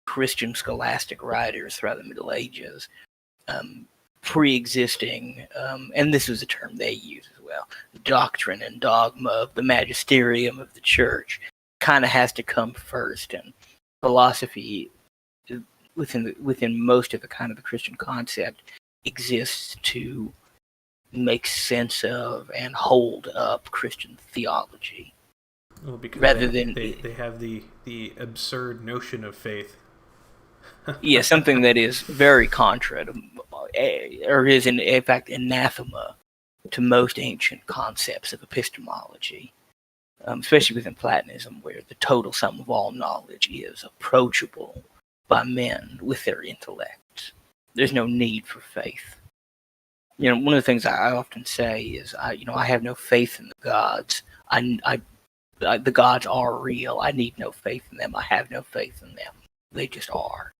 Christian scholastic writers throughout the Middle Ages, pre-existing, and this was a term they use as well, doctrine and dogma of the magisterium of the church kind of has to come first, and philosophy within most of the kind of the Christian concept exists to make sense of and hold up Christian theology. Well, because they have the absurd notion of faith. Yeah, something that is very contra to, or is in fact anathema to most ancient concepts of epistemology, especially within Platonism, where the total sum of all knowledge is approachable by men with their intellect. There's no need for faith. One of the things I often say is, I have no faith in the gods. The gods are real. I need no faith in them. I have no faith in them. They just are.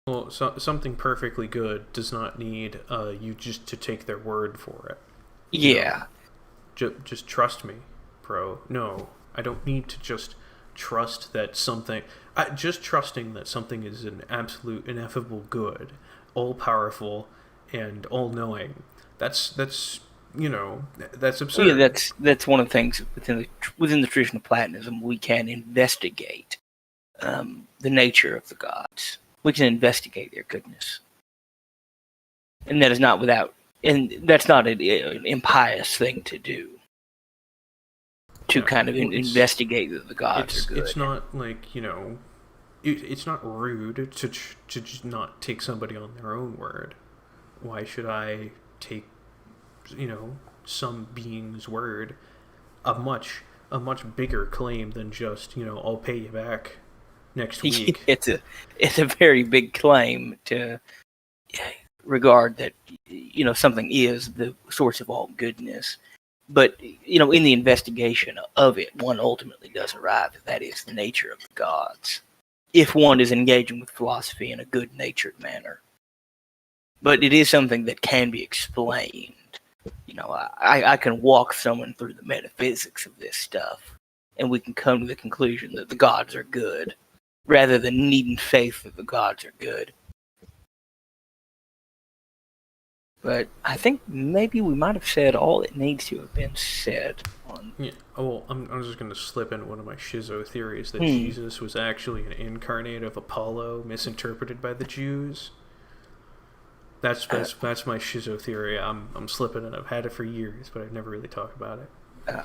Well, something perfectly good does not need you just to take their word for it. Yeah. Just trust me, bro. No, I don't need to just trust that something... just trusting that something is an absolute ineffable good, all-powerful, and all-knowing. That's absurd. Yeah, that's one of the things within the tradition of Platonism. We can investigate the nature of the gods. We can investigate their goodness, and that is not and that's not an impious thing to do. To kind of investigate that the gods are good. It's not like it's not rude to just not take somebody on their own word. Why should I take some being's word? A much bigger claim than just I'll pay you back next week. It's a very big claim to regard that something is the source of all goodness, but in the investigation of it, one ultimately does arrive that is the nature of the gods. if one is engaging with philosophy in a good-natured manner. But it is something that can be explained. I can walk someone through the metaphysics of this stuff, and we can come to the conclusion that the gods are good, rather than needing faith that the gods are good. But I think maybe we might have said all that needs to have been said. Yeah. Oh, well, I'm just going to slip in one of my schizo theories that Jesus was actually an incarnate of Apollo, misinterpreted by the Jews. That's my schizo theory. I'm slipping it. I've had it for years, but I've never really talked about it.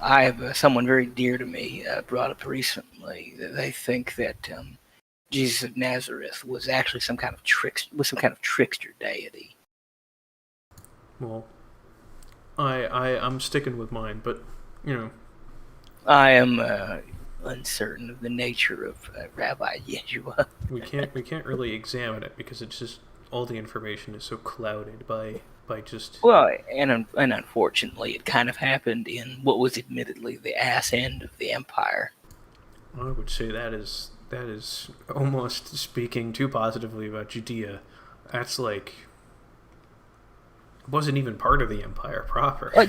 I have someone very dear to me brought up recently that they think that Jesus of Nazareth was actually some kind of trickster deity. Well, I'm sticking with mine, but I am uncertain of the nature of Rabbi Yeshua. we can't really examine it because it's just all the information is so clouded by just. Well, and unfortunately, it kind of happened in what was admittedly the ass end of the empire. I would say that is almost speaking too positively about Judea. That's like. It wasn't even part of the empire proper. I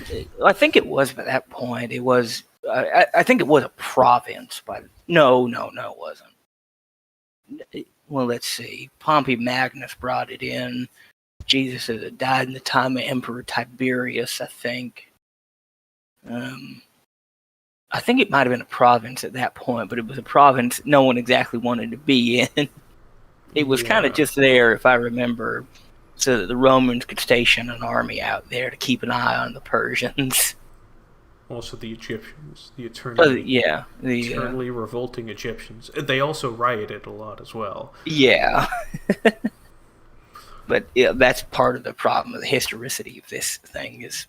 think it was by that point. It was. I think it was a province, but no, it wasn't. Well, let's see. Pompey Magnus brought it in. Jesus had died in the time of Emperor Tiberius, I think. I think it might have been a province at that point, but it was a province no one exactly wanted to be in. It was kind of just there, if I remember, so that the Romans could station an army out there to keep an eye on the Persians. Also the Egyptians, the eternally revolting Egyptians. They also rioted a lot as well. Yeah. But that's part of the problem of the historicity of this thing is,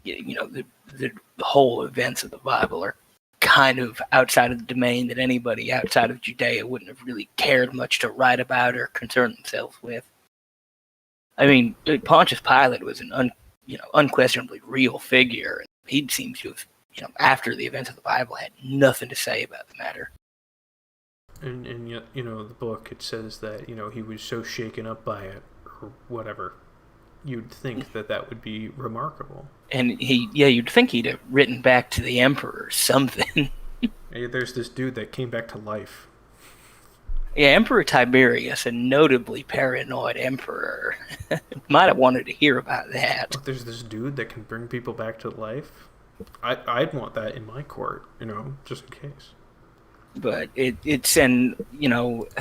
the whole events of the Bible are kind of outside of the domain that anybody outside of Judea wouldn't have really cared much to write about or concern themselves with. I mean, Pontius Pilate was an unquestionably real figure. He seems to have, after the events of the Bible, had nothing to say about the matter. And yet, the book, it says that, he was so shaken up by it, or whatever. You'd think that would be remarkable. And you'd think he'd have written back to the emperor something. Hey, there's this dude that came back to life. Yeah, Emperor Tiberius, a notably paranoid emperor, might have wanted to hear about that. But there's this dude that can bring people back to life. I'd want that in my court, just in case. But it's I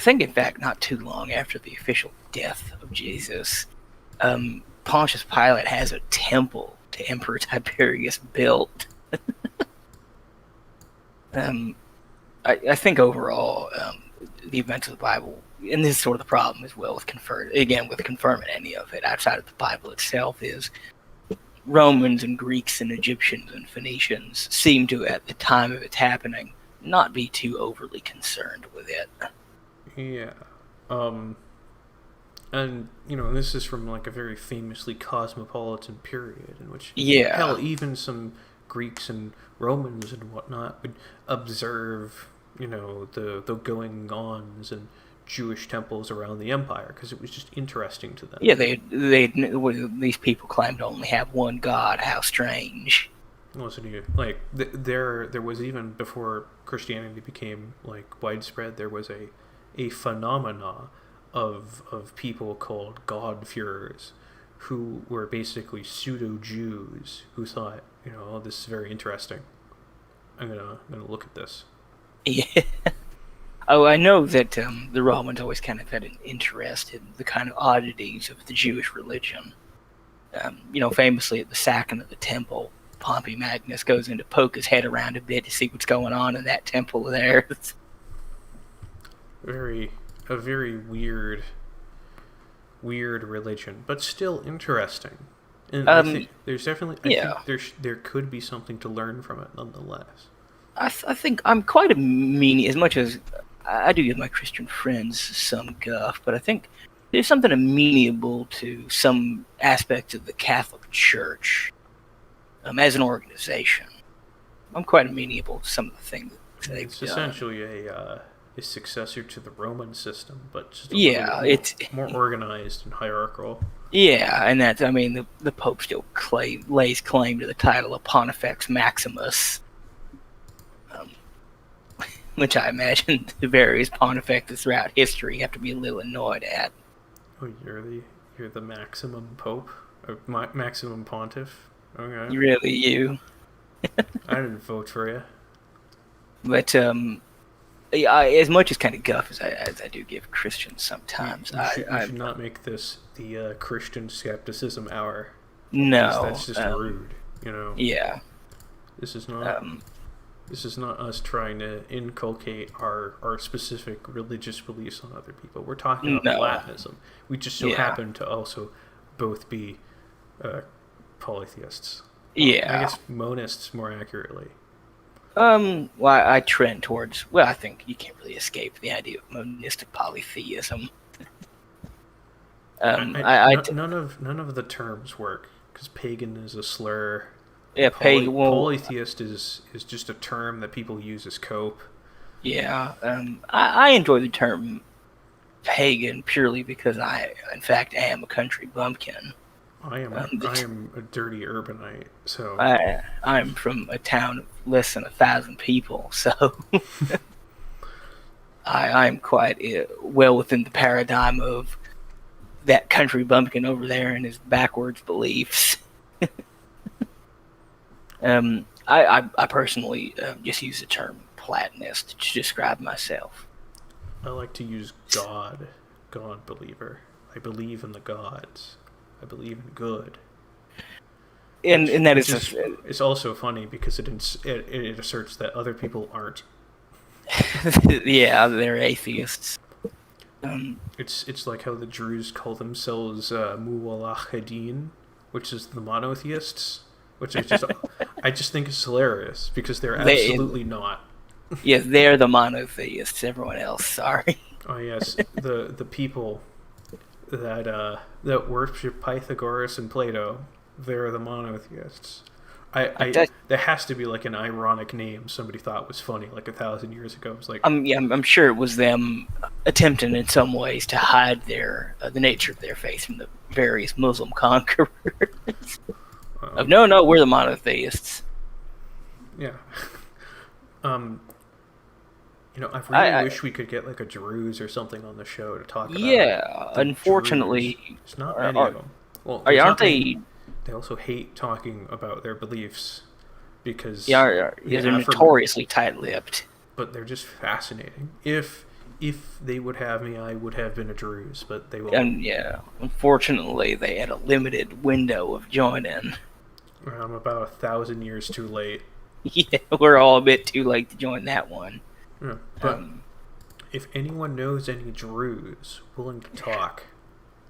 think in fact not too long after the official death of Jesus, Pontius Pilate has a temple to Emperor Tiberius built. I think overall, the events of the Bible, and this is sort of the problem as well with confirming any of it outside of the Bible itself, is Romans and Greeks and Egyptians and Phoenicians seem to, at the time of its happening, not be too overly concerned with it. Yeah. And, this is from like a very famously cosmopolitan period in which, hell, even some Greeks and Romans and whatnot would observe, the going-ons and Jewish temples around the empire because it was just interesting to them. Yeah, these people claim to only have one God. How strange. Listen, there was, even before Christianity became widespread, there was a phenomena of people called God-fearers who were basically pseudo-Jews who thought, this is very interesting. I'm gonna look at this. Yeah. Oh, I know that the Romans always kind of had an interest in the kind of oddities of the Jewish religion. Famously at the sacking of the temple, Pompey Magnus goes in to poke his head around a bit to see what's going on in that temple there. A very weird religion, but still interesting. And I think there's definitely, I think there could be something to learn from it nonetheless. I think I'm quite as much as I do give my Christian friends some guff, but I think there's something amenable to some aspects of the Catholic Church as an organization. I'm quite amenable to some of the things that they've done. Essentially a successor to the Roman system, but just a Yeah, little bit more organized and hierarchical. yeah, and that's, I mean, the Pope still lays claim to the title of Pontifex Maximus, um, which I imagine the various pontifexes throughout history have to be a little annoyed at. Oh, you're the maximum pope, or maximum pontiff. Okay, Really, you. I didn't vote for you. But yeah, as much as kind of guff as I do give Christians sometimes, You should not make this the Christian skepticism hour. No, That's just rude. You know. Yeah. This is not. This is not us trying to inculcate our specific religious beliefs on other people. We're talking about Platonism. We just so happen to also both be polytheists. Yeah. I guess monists more accurately. Well, I trend towards. Well, I think you can't really escape the idea of monistic polytheism. None of the terms work because pagan is a slur. Yeah, pagan. Polytheist is just a term that people use as cope. Yeah, I enjoy the term pagan purely because I, in fact, am a country bumpkin. I am a dirty urbanite, so I'm from a town of less than 1,000 people, so I'm quite well within the paradigm of that country bumpkin over there and his backwards beliefs. I personally just use the term Platonist to describe myself. I like to use God believer. I believe in the gods. I believe in good. And that is it's also funny because it asserts that other people aren't. Yeah, they're atheists. It's like how the Druze call themselves Muwallahideen, which is the monotheists, which I just think is hilarious because they're absolutely not. Yes, they're the monotheists. Everyone else, sorry. Oh yes, the people that worship Pythagoras and Plato, they're the monotheists. There has to be like an ironic name somebody thought was funny like 1,000 years ago. It was like I'm sure it was them attempting in some ways to hide their the nature of their faith from the various Muslim conquerors. No, we're the monotheists. Yeah. I really wish we could get like a Druze or something on the show to talk about. Yeah, unfortunately, Druze. There's not many of them. Well, aren't they? They also hate talking about their beliefs because they're notoriously tight-lipped. But they're just fascinating. If they would have me, I would have been a Druze, but they won't. And unfortunately, they had a limited window of joining. I'm about 1,000 years too late. Yeah, we're all a bit too late to join that one. Yeah, but if anyone knows any Druze willing to talk,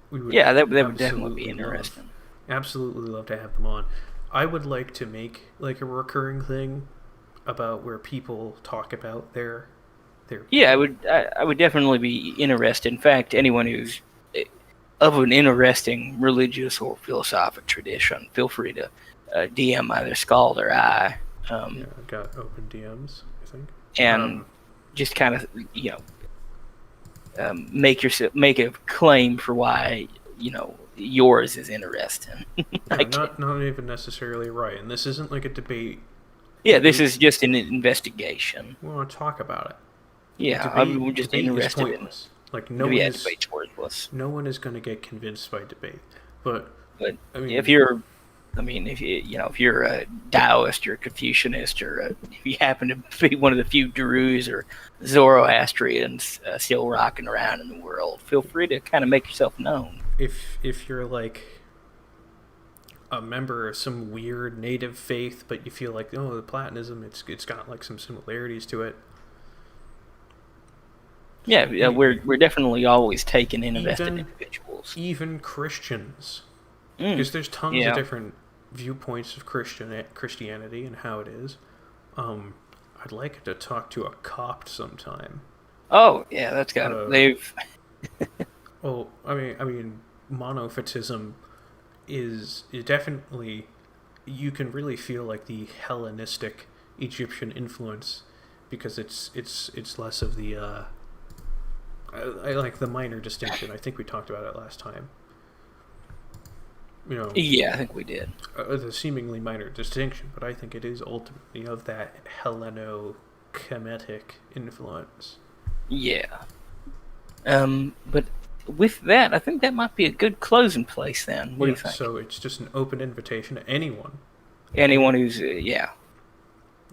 we would. Yeah, that would definitely be interesting. Absolutely love to have them on. I would like to make like a recurring thing about where people talk about their. Yeah, I would definitely be interested. In fact, anyone who's of an interesting religious or philosophic tradition, feel free to DM either Scald or I. I've got open DMs, I think. And just kind of make a claim for why yours is interesting. Not even necessarily right, and this isn't like a debate. Yeah, this is just an investigation. We want to talk about it. Yeah, I'm just interested in it. Like debate's worthless. No one is going to get convinced by debate, but I mean, if you're a Taoist or a Confucianist, or if you happen to be one of the few Druze or Zoroastrians still rocking around in the world, feel free to kind of make yourself known. If you're like a member of some weird native faith, but you feel like the Platonism, it's got like some similarities to it. Yeah, we're definitely always taking in invested individuals. Even Christians. Because there's tons of different viewpoints of Christianity and how it is. I'd like to talk to a Copt sometime. Oh yeah, that's got they've. Well, I mean, monophysitism is definitely, you can really feel like the Hellenistic Egyptian influence because it's less of the I like the minor distinction. I think we talked about it last time. You know, Yeah, I think we did. the seemingly minor distinction, but I think it is ultimately of that Helleno-Kemetic influence. Yeah. But with that, I think that might be a good closing place then. What do Yeah, you think? so it's just an open invitation to anyone. Anyone who's, yeah.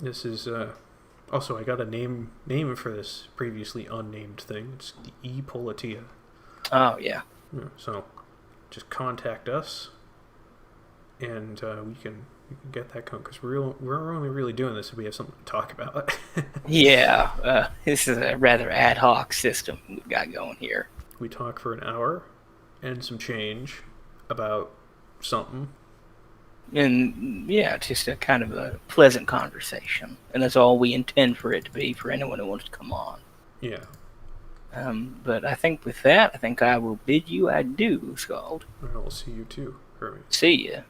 This is also I got a name for this previously unnamed thing. It's the E-Politeia. Oh, yeah. Yeah, so just contact us, and we can get that going because we're only really doing this if we have something to talk about. Yeah, this is a rather ad hoc system we've got going here. We talk for an hour and some change about something. And yeah, just a kind of a pleasant conversation. And that's all we intend for it to be for anyone who wants to come on. Yeah. But I think with that, I think I will bid you adieu, Scald. And I'll see you too, Hermes. See ya.